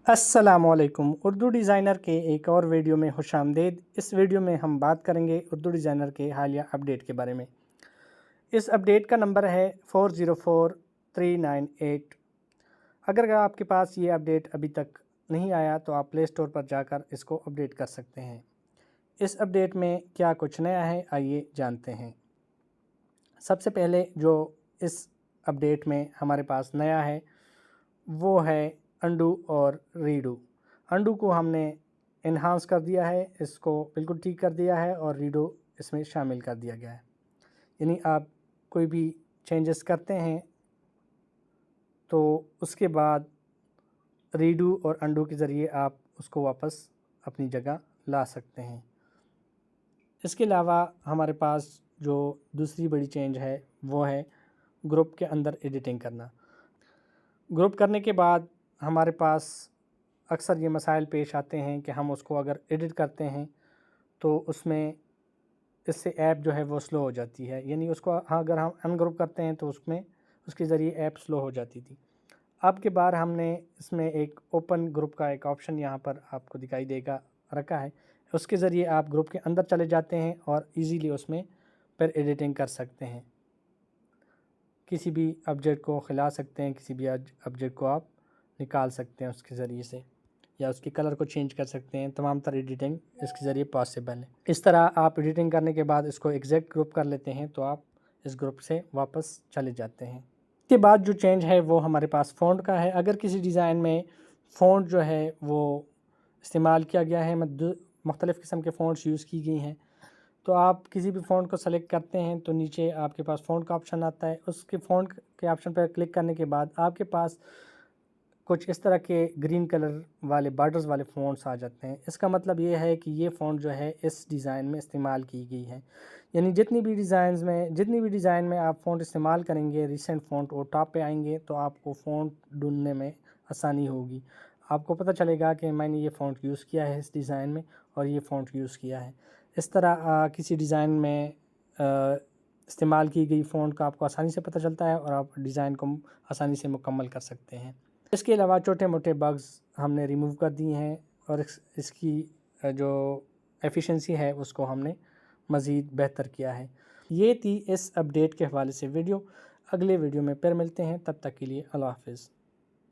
अस्सलामुअलैकुम। उर्दू डिज़ाइनर के एक और वीडियो में खुश आमदीद। इस वीडियो में हम बात करेंगे उर्दू डिज़ाइनर के हालिया अपडेट के बारे में। इस अपडेट का नंबर है 404398। अगर आपके पास ये अपडेट अभी तक नहीं आया तो आप प्ले स्टोर पर जाकर इसको अपडेट कर सकते हैं। इस अपडेट में क्या कुछ नया है, आइए जानते हैं। सबसे पहले जो इस अपडेट में हमारे पास नया है वो है अंडू और रीडू। अंडू को हमने इन्हांस कर दिया है, इसको बिल्कुल ठीक कर दिया है, और रीडू इसमें शामिल कर दिया गया है। यानी आप कोई भी चेंजेस करते हैं तो उसके बाद रीडू और अंडू के ज़रिए आप उसको वापस अपनी जगह ला सकते हैं। इसके अलावा हमारे पास जो दूसरी बड़ी चेंज है वो है ग्रुप के अंदर एडिटिंग करना। ग्रुप करने के बाद हमारे पास अक्सर ये मसाइल पेश आते हैं कि हम उसको अगर एडिट करते हैं तो उसमें इससे ऐप जो है वो स्लो हो जाती है। यानी उसको अगर हम अनग्रुप करते हैं तो उसमें उसके ज़रिए ऐप स्लो हो जाती थी। अब के बार हमने इसमें एक ओपन ग्रुप का एक ऑप्शन यहाँ पर आपको दिखाई देगा रखा है। उसके ज़रिए आप ग्रुप के अंदर चले जाते हैं और इजीली उसमें फिर एडिटिंग कर सकते हैं। किसी भी ऑब्जेक्ट को खिला सकते हैं, किसी भी ऑब्जेक्ट को आप निकाल सकते हैं उसके ज़रिए से, या उसके कलर को चेंज कर सकते हैं। तमाम तरह एडिटिंग इसके ज़रिए पॉसिबल है। इस तरह आप एडिटिंग करने के बाद इसको एग्जैक्ट ग्रुप कर लेते हैं तो आप इस ग्रुप से वापस चले जाते हैं। इसके बाद जो चेंज है वो हमारे पास फ़ॉन्ट का है। अगर किसी डिज़ाइन में फ़ॉन्ट जो है वो इस्तेमाल किया गया है, मुख्तलिफ़ किस्म के फ़ॉन्ट्स यूज़ की गई हैं, तो आप किसी भी फ़ॉन्ट को सेलेक्ट करते हैं तो नीचे आपके पास फ़ॉन्ट का ऑप्शन आता है। उसके फ़ॉन्ट के ऑप्शन पर क्लिक करने के बाद आपके पास कुछ इस तरह के ग्रीन कलर वाले बॉर्डर्स वाले फ़ॉन्ट्स आ जाते हैं। इसका मतलब ये है कि ये फ़ॉन्ट जो है इस डिज़ाइन में इस्तेमाल की गई है। यानी जितनी भी डिज़ाइन में आप फ़ॉन्ट इस्तेमाल करेंगे, रिसेंट फ़ॉन्ट वो टॉप पे आएंगे तो आपको फ़ॉन्ट ढूंढने में आसानी होगी। आपको पता चलेगा कि मैंने ये फ़ॉन्ट यूज़ किया है इस डिज़ाइन में और ये फ़ॉन्ट यूज़ किया है। इस तरह किसी डिज़ाइन में इस्तेमाल की गई फ़ॉन्ट का आपको आसानी से पता चलता है और आप डिज़ाइन को आसानी से मुकम्मल कर सकते हैं। इसके अलावा छोटे मोटे बग्स हमने रिमूव कर दिए हैं और इसकी जो एफिशिएंसी है उसको हमने मज़ीद बेहतर किया है। ये थी इस अपडेट के हवाले से वीडियो। अगले वीडियो में फिर मिलते हैं, तब तक के लिए अल्लाह हाफ़िज़।